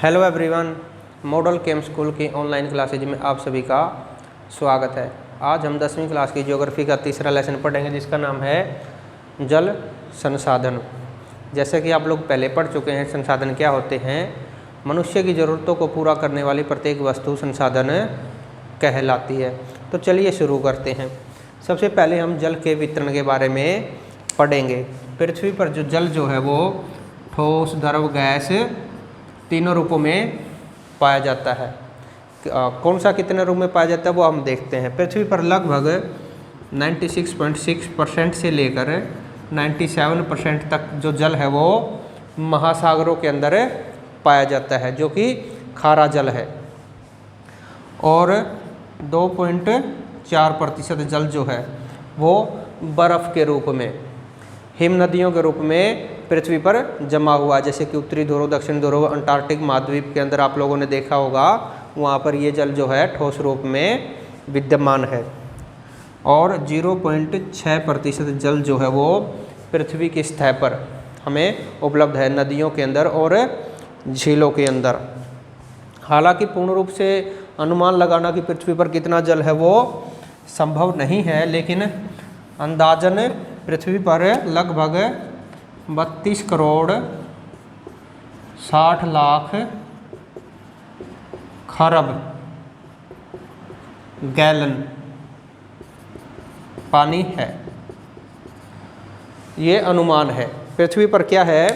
Hello everyone, model केम school की online classes में आप सभी का स्वागत है। आज हम 10वीं क्लास की ज्योग्राफी का तीसरा लेसन पढ़ेंगे जिसका नाम है जल संसाधन। जैसे कि आप लोग पहले पढ़ चुके हैं, संसाधन क्या होते हैं। मनुष्य की ज़रूरतों को पूरा करने वाली प्रत्येक वस्तु संसाधन कहलाती है। तो चलिए शुरू करते हैं। सबसे पहले हम जल के वितरण के बारे में पढ़ेंगे। पृथ्वी पर जो जल जो है वो ठोस, द्रव, गैस तीनों रूपों में पाया जाता है। कौन सा कितने रूप में पाया जाता है वो हम देखते हैं। पृथ्वी पर लगभग 96.6% से लेकर 97% तक जो जल है वो महासागरों के अंदर पाया जाता है, जो कि खारा जल है। और 2.4% जल जो है वो बर्फ़ के रूप में, हिम नदियों के रूप में पृथ्वी पर जमा हुआ, जैसे कि उत्तरी ध्रुव, दक्षिण ध्रुव, अंटार्कटिक महाद्वीप के अंदर आप लोगों ने देखा होगा, वहाँ पर ये जल जो है ठोस रूप में विद्यमान है। और 0.6% जल जो है वो पृथ्वी की सतह पर हमें उपलब्ध है, नदियों के अंदर और झीलों के अंदर। हालांकि पूर्ण रूप से अनुमान लगाना कि पृथ्वी पर कितना जल है वो संभव नहीं है, लेकिन अंदाजन पृथ्वी पर लगभग 32 करोड़ 60 लाख खरब गैलन पानी है। ये अनुमान है। पृथ्वी पर क्या है,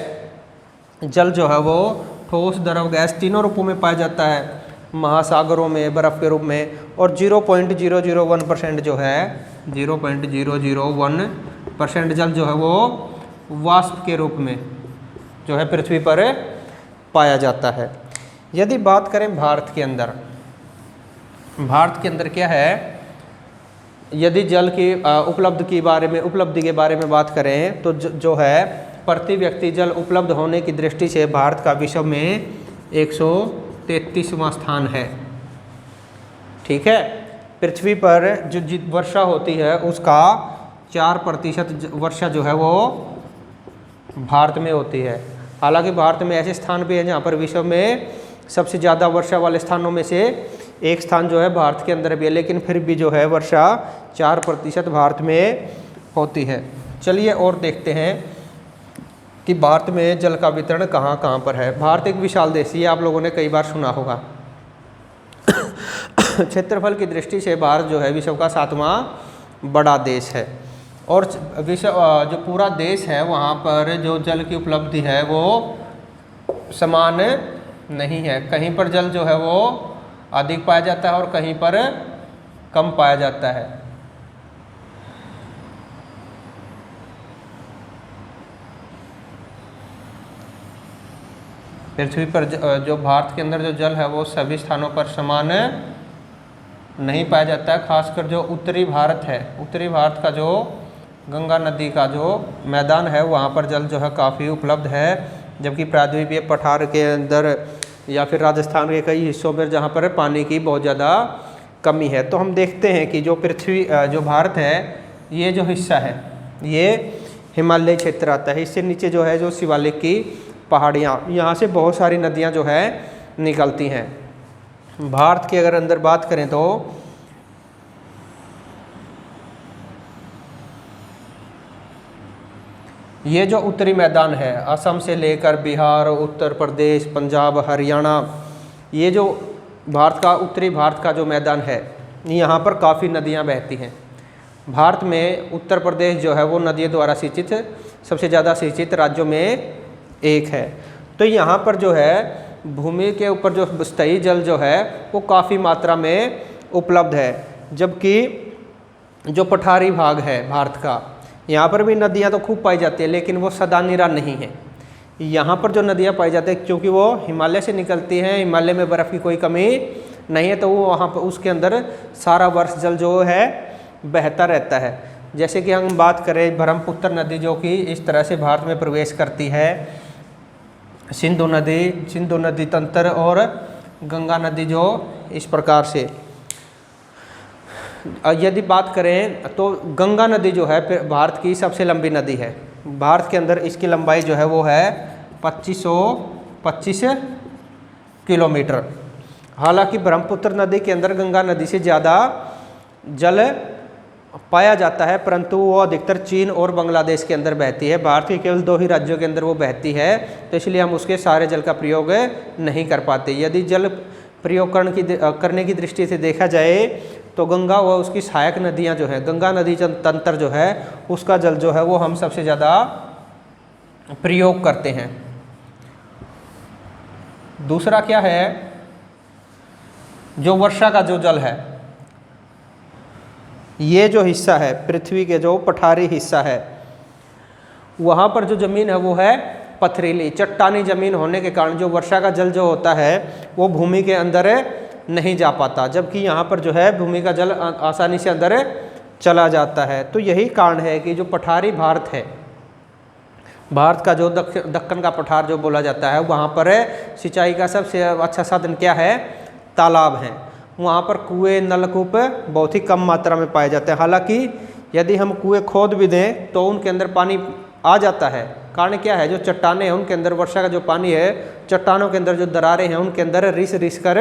जल जो है वो ठोस, द्रव, गैस तीनों रूपों में पाया जाता है, महासागरों में, बर्फ़ के रूप में। और 0.001% जो है 0.001% जल जो है वो वाष्प के रूप में जो है पृथ्वी पर पाया जाता है। यदि बात करें भारत के अंदर क्या है, यदि जल की उपलब्धि के बारे में बात करें तो जो है प्रति व्यक्ति जल उपलब्ध होने की दृष्टि से भारत का विश्व में 133वां स्थान है। ठीक है। पृथ्वी पर जो वर्षा होती है उसका 4% वर्षा जो है वो भारत में होती है। हालांकि भारत में ऐसे स्थान भी हैं जहाँ पर विश्व में सबसे ज़्यादा वर्षा वाले स्थानों में से एक स्थान जो है भारत के अंदर भी है, लेकिन फिर भी जो है वर्षा 4% भारत में होती है। चलिए और देखते हैं कि भारत में जल का वितरण कहाँ कहाँ पर है। भारत एक विशाल देश, ये आप लोगों ने कई बार सुना होगा। क्षेत्रफल की दृष्टि से भारत जो है विश्व का 7वां बड़ा देश है। और विश्व जो पूरा देश है वहाँ पर जो जल की उपलब्धि है वो समान नहीं है। कहीं पर जल जो है वो अधिक पाया जाता है और कहीं पर कम पाया जाता है। पृथ्वी पर जो भारत के अंदर जो जल है वो सभी स्थानों पर समान नहीं पाया जाता है। खासकर जो उत्तरी भारत है, उत्तरी भारत का जो गंगा नदी का जो मैदान है वहाँ पर जल जो है काफ़ी उपलब्ध है, जबकि प्रायद्वीपीय पठार के अंदर या फिर राजस्थान के कई हिस्सों में जहाँ पर पानी की बहुत ज़्यादा कमी है। तो हम देखते हैं कि जो भारत है, ये जो हिस्सा है ये हिमालय क्षेत्र आता है। इससे नीचे जो है जो शिवालिक की पहाड़ियाँ, यहाँ से बहुत सारी नदियाँ जो है निकलती हैं। भारत के अगर अंदर बात करें तो ये जो उत्तरी मैदान है, असम से लेकर बिहार, उत्तर प्रदेश, पंजाब, हरियाणा, ये जो भारत का उत्तरी भारत का जो मैदान है, यहाँ पर काफ़ी नदियाँ बहती हैं। भारत में उत्तर प्रदेश जो है वो नदियों द्वारा सिंचित सबसे ज़्यादा सिंचित राज्यों में एक है। तो यहाँ पर जो है भूमि के ऊपर जो स्थायी जल जो है वो काफ़ी मात्रा में उपलब्ध है, जबकि जो पठारी भाग है भारत का, यहाँ पर भी नदियाँ तो खूब पाई जाती है, लेकिन वो सदा निरा नहीं है। यहाँ पर जो नदियाँ पाई जाती है क्योंकि वो हिमालय से निकलती हैं, हिमालय में बर्फ़ की कोई कमी नहीं है, तो वो वहाँ पर उसके अंदर सारा वर्ष जल जो है बहता रहता है। जैसे कि हम बात करें ब्रह्मपुत्र नदी, जो कि इस तरह से भारत में प्रवेश करती है, सिंधु नदी तंत्र, और गंगा नदी जो इस प्रकार से। यदि बात करें तो गंगा नदी जो है भारत की सबसे लंबी नदी है। भारत के अंदर इसकी लंबाई जो है वो है 2525 किलोमीटर। हालांकि ब्रह्मपुत्र नदी के अंदर गंगा नदी से ज़्यादा जल पाया जाता है, परंतु वो अधिकतर चीन और बांग्लादेश के अंदर बहती है। भारत के केवल 2 ही राज्यों के अंदर वो बहती है, तो इसलिए हम उसके सारे जल का प्रयोग नहीं कर पाते। यदि जल प्रयोग करने की दृष्टि से देखा जाए तो गंगा व उसकी सहायक नदियाँ जो है, गंगा नदी तंत्र जो है उसका जल जो है वो हम सबसे ज़्यादा प्रयोग करते हैं। दूसरा क्या है, जो वर्षा का जो जल है, ये जो हिस्सा है पृथ्वी के जो पठारी हिस्सा है, वहाँ पर जो ज़मीन है वो है पथरीली चट्टानी ज़मीन होने के कारण जो वर्षा का जल जो होता है वो भूमि के अंदर नहीं जा पाता, जबकि यहाँ पर जो है भूमि का जल आसानी से अंदर चला जाता है। तो यही कारण है कि जो पठारी भारत है, भारत का जो दक्कन का पठार जो बोला जाता है, वहाँ पर सिंचाई का सबसे अच्छा साधन क्या है, तालाब हैं। वहाँ पर कुएँ नलकूप बहुत ही कम मात्रा में पाए जाते हैं। हालांकि यदि हम कुएँ खोद भी दें तो उनके अंदर पानी आ जाता है। कारण क्या है, जो चट्टानें हैं उनके अंदर वर्षा का जो पानी है, चट्टानों के अंदर जो दरारें हैं उनके अंदर रिस कर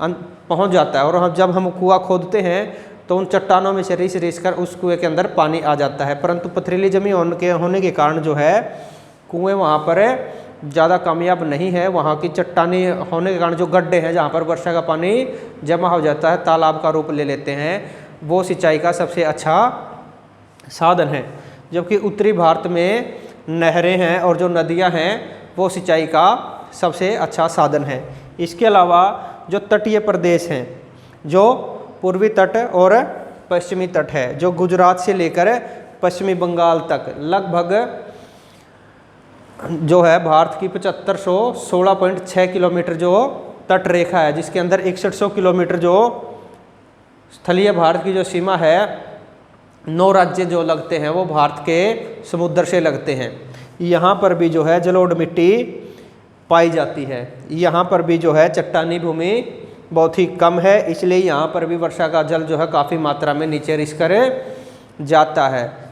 पहुँच जाता है, और जब हम कुआँ खोदते हैं तो उन चट्टानों में से रिस कर उस कुएँ के अंदर पानी आ जाता है। परंतु पथरीली जमीन होने के कारण जो है कुएँ वहाँ पर ज़्यादा कामयाब नहीं है। वहाँ की चट्टानी होने के कारण जो गड्ढे हैं जहाँ पर वर्षा का पानी जमा हो जाता है, तालाब का रूप ले लेते हैं, वो सिंचाई का सबसे अच्छा साधन है। जबकि उत्तरी भारत में नहरें हैं और जो नदियाँ हैं वो सिंचाई का सबसे अच्छा साधन है। इसके अलावा जो तटीय प्रदेश हैं, जो पूर्वी तट और पश्चिमी तट है, जो गुजरात से लेकर पश्चिमी बंगाल तक लगभग जो है भारत की 7516.6 किलोमीटर जो तट रेखा है, जिसके अंदर 6100 किलोमीटर जो स्थलीय भारत की जो सीमा है, 9 राज्य जो लगते हैं वो भारत के समुद्र से लगते हैं। यहाँ पर भी जो है जलोढ़ मिट्टी पाई जाती है। यहाँ पर भी जो है चट्टानी भूमि बहुत ही कम है, इसलिए यहाँ पर भी वर्षा का जल जो है काफ़ी मात्रा में नीचे रिस कर जाता है।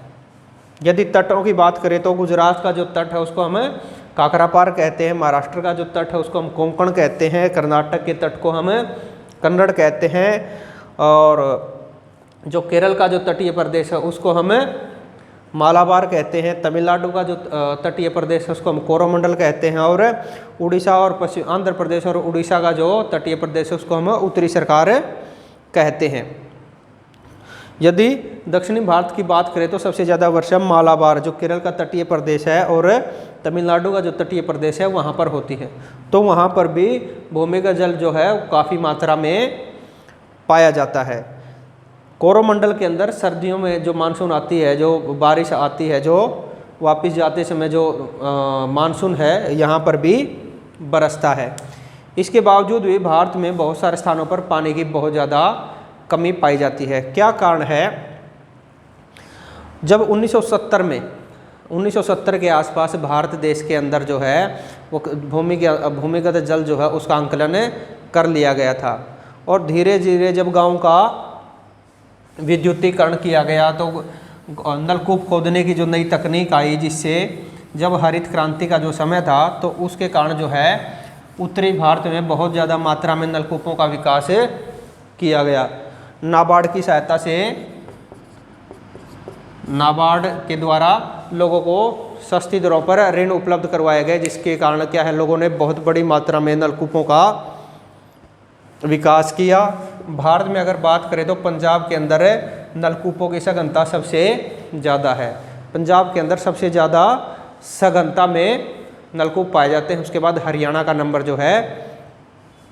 यदि तटों की बात करें तो गुजरात का जो तट है उसको हम काकरापार कहते हैं, महाराष्ट्र का जो तट है उसको हम कोंकण कहते हैं, कर्नाटक के तट को हम कन्नड़ कहते हैं, और जो केरल का जो तटीय प्रदेश है उसको हम मालाबार कहते हैं, तमिलनाडु का जो तटीय प्रदेश है उसको हम कोरोमंडल कहते हैं, और उड़ीसा और पश्चिम आंध्र प्रदेश और उड़ीसा का जो तटीय प्रदेश है उसको हम उत्तरी सरकार कहते हैं। यदि दक्षिणी भारत की बात करें तो सबसे ज़्यादा वर्षा मालाबार जो केरल का तटीय प्रदेश है और तमिलनाडु का जो तटीय प्रदेश है वहाँ पर होती है। तो वहाँ पर भी भूमिगत जल जो है काफ़ी मात्रा में पाया जाता है। कोरोमंडल के अंदर सर्दियों में जो मानसून आती है, जो बारिश आती है, जो वापस जाते समय जो मानसून है यहाँ पर भी बरसता है। इसके बावजूद भी भारत में बहुत सारे स्थानों पर पानी की बहुत ज़्यादा कमी पाई जाती है। क्या कारण है? जब 1970 के आसपास भारत देश के अंदर जो है वो भूमिगत जल जो है उसका आंकलन कर लिया गया था, और धीरे धीरे जब गांव का विद्युतीकरण किया गया तो नलकूप खोदने की जो नई तकनीक आई, जिससे जब हरित क्रांति का जो समय था तो उसके कारण जो है उत्तरी भारत में बहुत ज़्यादा मात्रा में नलकूपों का विकास किया गया। नाबार्ड की सहायता से, नाबार्ड के द्वारा लोगों को सस्ती दरों पर ऋण उपलब्ध करवाए गए, जिसके कारण क्या है लोगों ने बहुत बड़ी मात्रा में नलकूपों का विकास किया। भारत में अगर बात करें तो पंजाब के अंदर नलकूपों की सघनता सबसे ज़्यादा है। पंजाब के अंदर सबसे ज़्यादा सघनता में नलकूप पाए जाते हैं। उसके बाद हरियाणा का नंबर जो है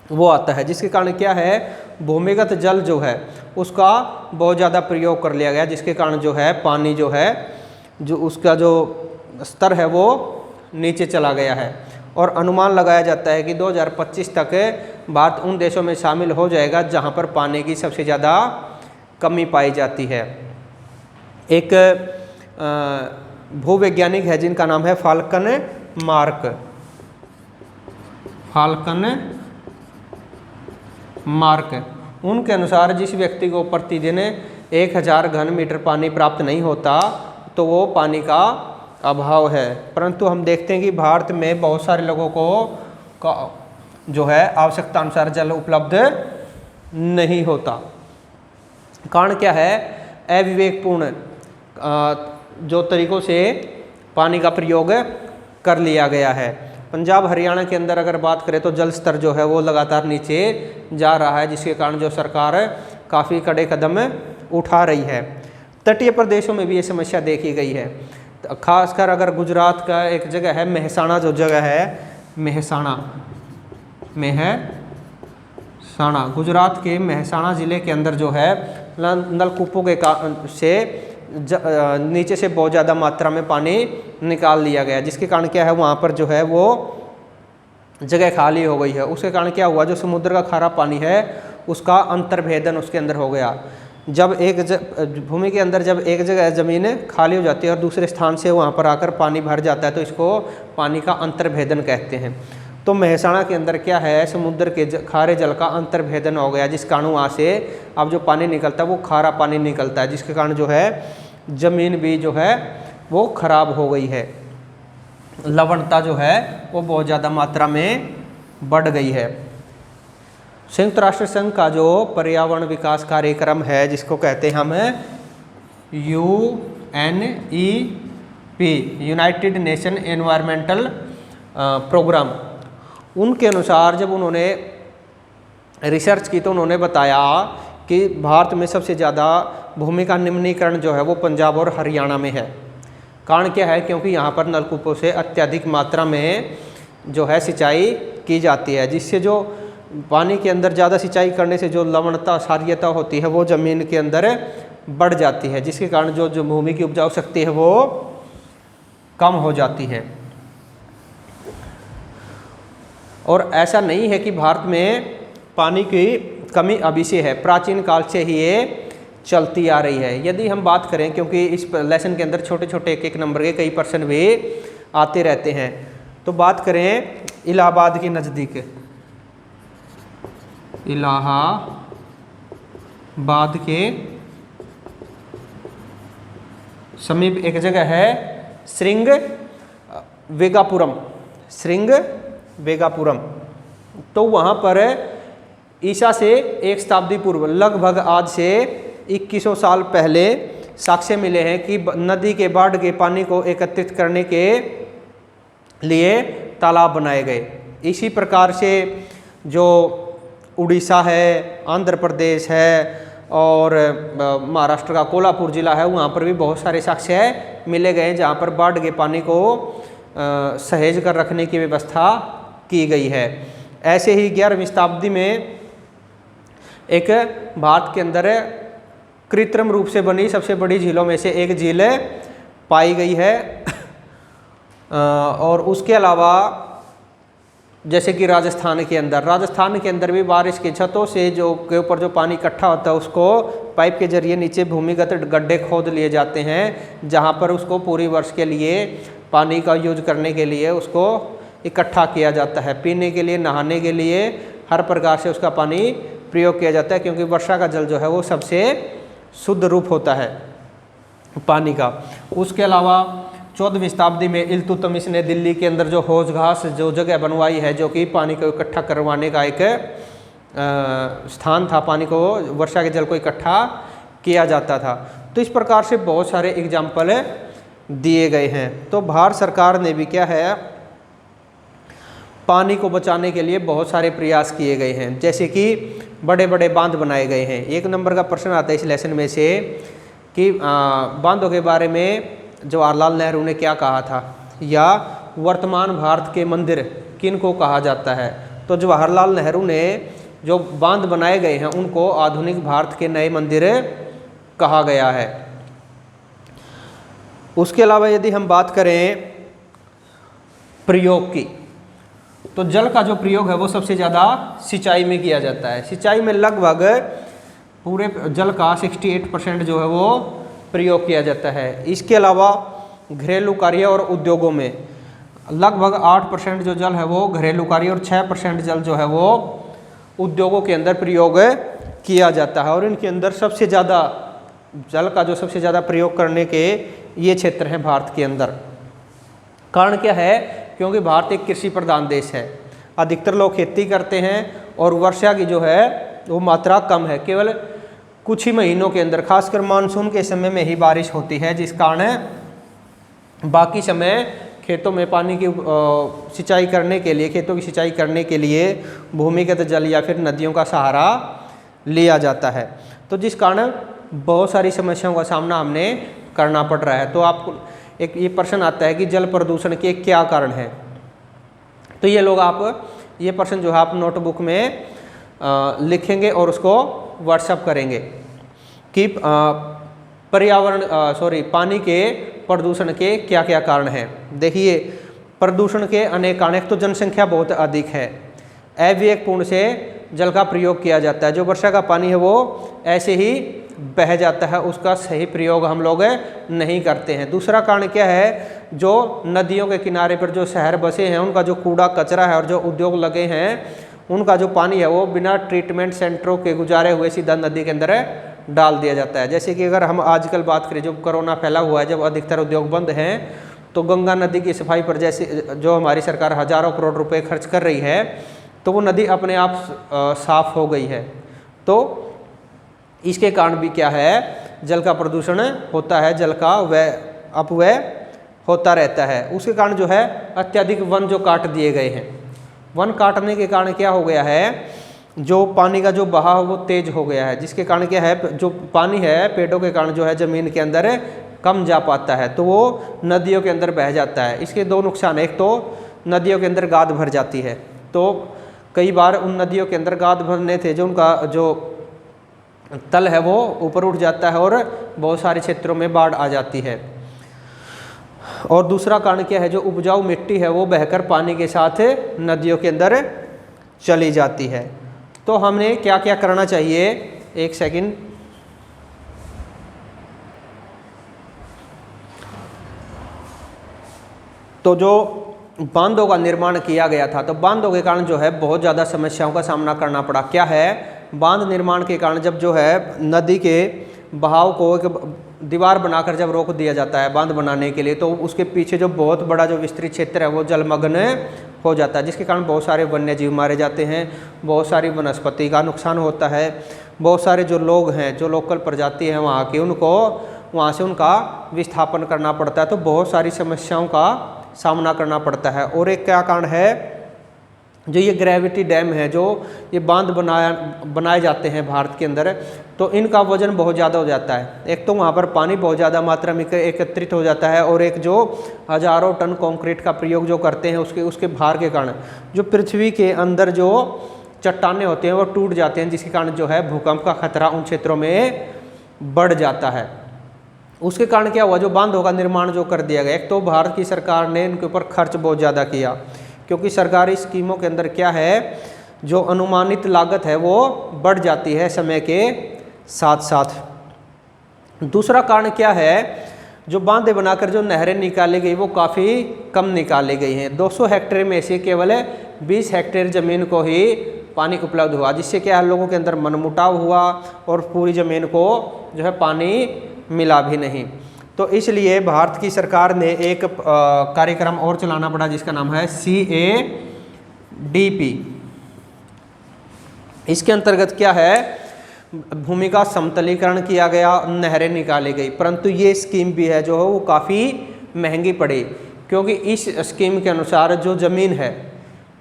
वो आता है, जिसके कारण क्या है भूमिगत जल जो है उसका बहुत ज़्यादा प्रयोग कर लिया गया, जिसके कारण जो है पानी जो है जो उसका जो स्तर है वो नीचे चला गया है। और अनुमान लगाया जाता है कि 2025 तक भारत उन देशों में शामिल हो जाएगा जहां पर पानी की सबसे ज़्यादा कमी पाई जाती है। एक भूवैज्ञानिक है जिनका नाम है फाल्कन मार्क। उनके अनुसार जिस व्यक्ति को प्रतिदिन 1000 घन मीटर पानी प्राप्त नहीं होता तो वो पानी का अभाव है। परंतु हम देखते हैं कि भारत में बहुत सारे लोगों को जो है आवश्यकता अनुसार जल उपलब्ध नहीं होता। कारण क्या है? अविवेकपूर्ण जो तरीकों से पानी का प्रयोग कर लिया गया है। पंजाब हरियाणा के अंदर अगर बात करें तो जल स्तर जो है वो लगातार नीचे जा रहा है, जिसके कारण जो सरकार काफ़ी कड़े कदम उठा रही है। तटीय प्रदेशों में भी ये समस्या देखी गई है। खासकर अगर गुजरात का एक जगह है मेहसाणा, जो जगह है मेहसाणा, गुजरात के मेहसाणा ज़िले के अंदर जो है नलकूपों के से नीचे से बहुत ज़्यादा मात्रा में पानी निकाल लिया गया, जिसके कारण क्या है वहाँ पर जो है वो जगह खाली हो गई है। उसके कारण क्या हुआ, जो समुद्र का खारा पानी है उसका अंतर्भेदन उसके अंदर हो गया। जब भूमि के अंदर जब एक जगह ज़मीन खाली हो जाती है और दूसरे स्थान से वहाँ पर आकर पानी भर जाता है तो इसको पानी का अंतर्भेदन कहते हैं। तो मेहसाणा के अंदर क्या है, समुद्र के खारे जल का अंतर्भेदन हो गया, जिस कारण वहाँ से अब जो पानी निकलता है वो खारा पानी निकलता है, जिसके कारण जो है ज़मीन भी जो है वो खराब हो गई है। लवणता जो है वो बहुत ज़्यादा मात्रा में बढ़ गई है। संयुक्त राष्ट्र संघ का जो पर्यावरण विकास कार्यक्रम है, जिसको कहते हैं हम UNEP, United Nation environmental programme, उनके अनुसार जब उन्होंने रिसर्च की तो उन्होंने बताया कि भारत में सबसे ज़्यादा भूमि का निम्नीकरण जो है वो पंजाब और हरियाणा में है। कारण क्या है? क्योंकि यहाँ पर नलकूपों से अत्यधिक मात्रा में जो है सिंचाई की जाती है, जिससे जो पानी के अंदर ज़्यादा सिंचाई करने से जो लवणता क्षारीयता होती है वो ज़मीन के अंदर बढ़ जाती है, जिसके कारण जो भूमि की उपजाऊ शक्ति है वो कम हो जाती है। और ऐसा नहीं है कि भारत में पानी की कमी अभी से है, प्राचीन काल से ही ये चलती आ रही है। यदि हम बात करें, क्योंकि इस लेसन के अंदर छोटे छोटे एक नंबर के कई प्रश्न भी आते रहते हैं, तो बात करें इलाहाबाद के नज़दीक, इलाहाबाद के समीप एक जगह है श्रृंगवेगापुरम। तो वहाँ पर ईसा से एक शताब्दी पूर्व, लगभग आज से 2100 साल पहले साक्ष्य मिले हैं कि नदी के बाढ़ के पानी को एकत्रित करने के लिए तालाब बनाए गए। इसी प्रकार से जो उड़ीसा है, आंध्र प्रदेश है और महाराष्ट्र का कोल्हापुर ज़िला है, वहाँ पर भी बहुत सारे साक्ष्य मिले गए हैं जहाँ पर बाढ़ के पानी को सहेज कर रखने की व्यवस्था की गई है। ऐसे ही 11वीं शताब्दी में एक भारत के अंदर कृत्रिम रूप से बनी सबसे बड़ी झीलों में से एक झील पाई गई है। और उसके अलावा जैसे कि राजस्थान के अंदर भी बारिश की छतों से जो के ऊपर जो पानी इकट्ठा होता है उसको पाइप के जरिए नीचे भूमिगत गड्ढे खोद लिए जाते हैं, जहाँ पर उसको पूरी वर्ष के लिए पानी का यूज करने के लिए उसको इकट्ठा किया जाता है। पीने के लिए, नहाने के लिए, हर प्रकार से उसका पानी प्रयोग किया जाता है, क्योंकि वर्षा का जल जो है वो सबसे शुद्ध रूप होता है पानी का। उसके अलावा 14वीं शताब्दी में इल्तुतमिश ने दिल्ली के अंदर जो हौज घास जो जगह बनवाई है, जो कि पानी को इकट्ठा करवाने का एक स्थान था, पानी को, वर्षा के जल को इकट्ठा किया जाता था। तो इस प्रकार से बहुत सारे एग्जाम्पल दिए गए हैं। तो भारत सरकार ने भी क्या है, पानी को बचाने के लिए बहुत सारे प्रयास किए गए हैं, जैसे कि बड़े बड़े बांध बनाए गए हैं। 1 नंबर का प्रश्न आता है इस लेसन में से कि बांधों के बारे में जवाहरलाल नेहरू ने क्या कहा था, या वर्तमान भारत के मंदिर किन को कहा जाता है। तो जवाहरलाल नेहरू ने जो बांध बनाए गए हैं उनको आधुनिक भारत के नए मंदिर कहा गया है। उसके अलावा यदि हम बात करें प्रयोग की, तो जल का जो प्रयोग है वो सबसे ज़्यादा सिंचाई में किया जाता है। सिंचाई में लगभग पूरे जल का 68% जो है वो प्रयोग किया जाता है। इसके अलावा घरेलू कार्य और उद्योगों में लगभग 8% जो जल है वो घरेलू कार्य और 6% जल जो है वो उद्योगों के अंदर प्रयोग किया जाता है। और इनके अंदर सबसे ज़्यादा जल का जो सबसे ज़्यादा प्रयोग करने के ये क्षेत्र हैं भारत के अंदर। कारण क्या है, क्योंकि भारत एक कृषि प्रधान देश है। अधिकतर लोग खेती करते हैं और वर्षा की जो है वो मात्रा कम है, केवल कुछ ही महीनों के अंदर, खासकर मानसून के समय में ही बारिश होती है, जिस कारण बाकी समय खेतों में पानी की सिंचाई करने के लिए, खेतों की सिंचाई करने के लिए भूमिगत जल या फिर नदियों का सहारा लिया जाता है। तो जिस कारण बहुत सारी समस्याओं का सामना हमने करना पड़ रहा है। तो आपको एक ये प्रश्न आता है कि जल प्रदूषण के क्या कारण हैं। तो ये प्रश्न जो है आप नोटबुक में लिखेंगे और उसको व्हाट्सएप करेंगे कि पानी के प्रदूषण के क्या क्या कारण हैं। देखिए, प्रदूषण के अनेक कारण। एक तो जनसंख्या बहुत अधिक है, अविवेकपूर्ण से जल का प्रयोग किया जाता है। जो वर्षा का पानी है वो ऐसे ही बह जाता है, उसका सही प्रयोग हम लोग नहीं करते हैं। दूसरा कारण क्या है, जो नदियों के किनारे पर जो शहर बसे हैं उनका जो कूड़ा कचरा है और जो उद्योग लगे हैं उनका जो पानी है वो बिना ट्रीटमेंट सेंटरों के गुजारे हुए सीधा नदी के अंदर डाल दिया जाता है। जैसे कि अगर हम आजकल बात करें, जो कोरोना फैला हुआ है, जब अधिकतर उद्योग बंद हैं, तो गंगा नदी की सफाई पर जैसे जो हमारी सरकार हजारों करोड़ रुपए खर्च कर रही है, तो वो नदी अपने आप साफ हो गई है। तो इसके कारण भी क्या है, जल का प्रदूषण होता है, जल का अपव्यय होता रहता है। उसके कारण जो है अत्यधिक वन जो काट दिए गए हैं, वन काटने के कारण क्या हो गया है, जो पानी का जो बहाव वो तेज हो गया है, जिसके कारण क्या है, जो पानी है पेड़ों के कारण जो है ज़मीन के अंदर कम जा पाता है, तो वो नदियों के अंदर बह जाता है। इसके दो नुकसान है, एक तो नदियों के अंदर गाद भर जाती है, तो कई बार उन नदियों के अंदर गाद भरने थे जो उनका जो तल है वो ऊपर उठ जाता है और बहुत सारे क्षेत्रों में बाढ़ आ जाती है। और दूसरा कारण क्या है, जो उपजाऊ मिट्टी है वो बहकर पानी के साथ नदियों के अंदर चली जाती है। तो हमने क्या क्या करना चाहिए, एक सेकंड। तो जो बांधों का निर्माण किया गया था, तो बांधों के कारण जो है बहुत ज़्यादा समस्याओं का सामना करना पड़ा। क्या है, बांध निर्माण के कारण जब जो है नदी के बहाव को एक दीवार बनाकर जब रोक दिया जाता है बांध बनाने के लिए, तो उसके पीछे जो बहुत बड़ा जो विस्तृत क्षेत्र है वो जलमग्न हो जाता है, जिसके कारण बहुत सारे वन्य जीव मारे जाते हैं, बहुत सारी वनस्पति का नुकसान होता है, बहुत सारे जो लोग हैं, जो लोकल प्रजाति हैं वहाँ की, उनको वहाँ से उनका विस्थापन करना पड़ता है। तो बहुत सारी समस्याओं का सामना करना पड़ता है। और एक क्या कारण है, जो ये ग्रेविटी डैम है, जो ये बांध बनाए जाते हैं भारत के अंदर, तो इनका वजन बहुत ज़्यादा हो जाता है। एक तो वहाँ पर पानी बहुत ज़्यादा मात्रा में एकत्रित हो जाता है, और एक जो हज़ारों टन कंक्रीट का प्रयोग जो करते हैं उसके भार के कारण जो पृथ्वी के अंदर जो चट्टानें होते हैं वो टूट जाते हैं, जिसके कारण जो है भूकंप का खतरा उन क्षेत्रों में बढ़ जाता है। उसके कारण क्या हुआ, जो बांधों का निर्माण जो कर दिया गया, एक तो भारत की सरकार ने इनके ऊपर खर्च बहुत ज़्यादा किया, क्योंकि सरकारी स्कीमों के अंदर क्या है, जो अनुमानित लागत है वो बढ़ जाती है समय के साथ साथ। दूसरा कारण क्या है, जो बांधे बनाकर जो नहरें निकाली गई वो काफ़ी कम निकाली गई हैं। 200 हेक्टेयर में से केवल 20 हेक्टेयर ज़मीन को ही पानी उपलब्ध हुआ, जिससे क्या है लोगों के अंदर मनमुटाव हुआ और पूरी ज़मीन को जो है पानी मिला भी नहीं। तो इसलिए भारत की सरकार ने एक कार्यक्रम और चलाना पड़ा, जिसका नाम है CADP। इसके अंतर्गत क्या है, भूमि का समतलीकरण किया गया, नहरें निकाली गई, परंतु ये स्कीम भी है जो है वो काफ़ी महंगी पड़ी, क्योंकि इस स्कीम के अनुसार जो ज़मीन है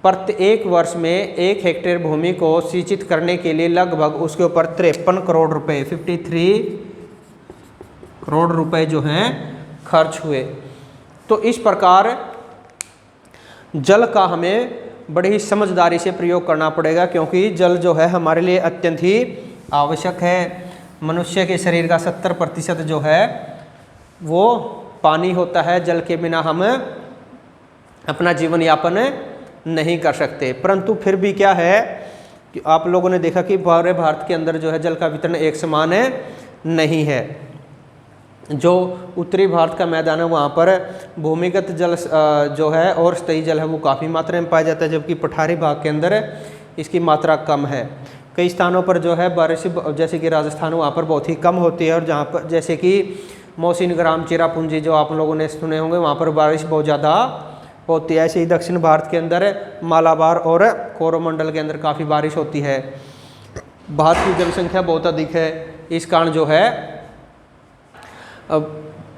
प्रत्येक वर्ष में 1 हेक्टेयर भूमि को सिंचित करने के लिए लगभग उसके ऊपर 53 करोड़ रुपए 53 करोड़ रुपए जो हैं खर्च हुए। तो इस प्रकार जल का हमें बड़ी ही समझदारी से प्रयोग करना पड़ेगा, क्योंकि जल जो है हमारे लिए अत्यंत ही आवश्यक है। मनुष्य के शरीर का 70% जो है वो पानी होता है, जल के बिना हम अपना जीवन यापन नहीं कर सकते। परंतु फिर भी क्या है कि आप लोगों ने देखा कि पूरे भारत के अंदर जो है जल का वितरण एक समान नहीं है। जो उत्तरी भारत का मैदान है वहाँ पर भूमिगत जल जो है और स्थायी जल है वो काफ़ी मात्रा में पाया जाता है, जबकि पठारी भाग के अंदर इसकी मात्रा कम है। कई स्थानों पर जो है बारिश, जैसे कि राजस्थान, वहाँ पर बहुत ही कम होती है, और जहाँ पर जैसे कि मौसिन ग्राम, चिरापुंजी जो आप लोगों ने सुने होंगे, वहाँ पर बारिश बहुत ज़्यादा होती है। ऐसे ही दक्षिण भारत के अंदर मालाबार और कोरोमंडल के अंदर काफ़ी बारिश होती है। भारत की जनसंख्या बहुत अधिक है, इस कारण जो है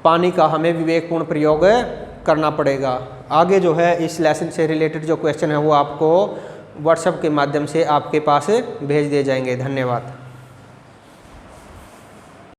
पानी का हमें विवेकपूर्ण प्रयोग करना पड़ेगा। आगे जो है इस लेसन से रिलेटेड जो क्वेश्चन है वो आपको व्हाट्सएप के माध्यम से आपके पास भेज दिए जाएंगे। धन्यवाद।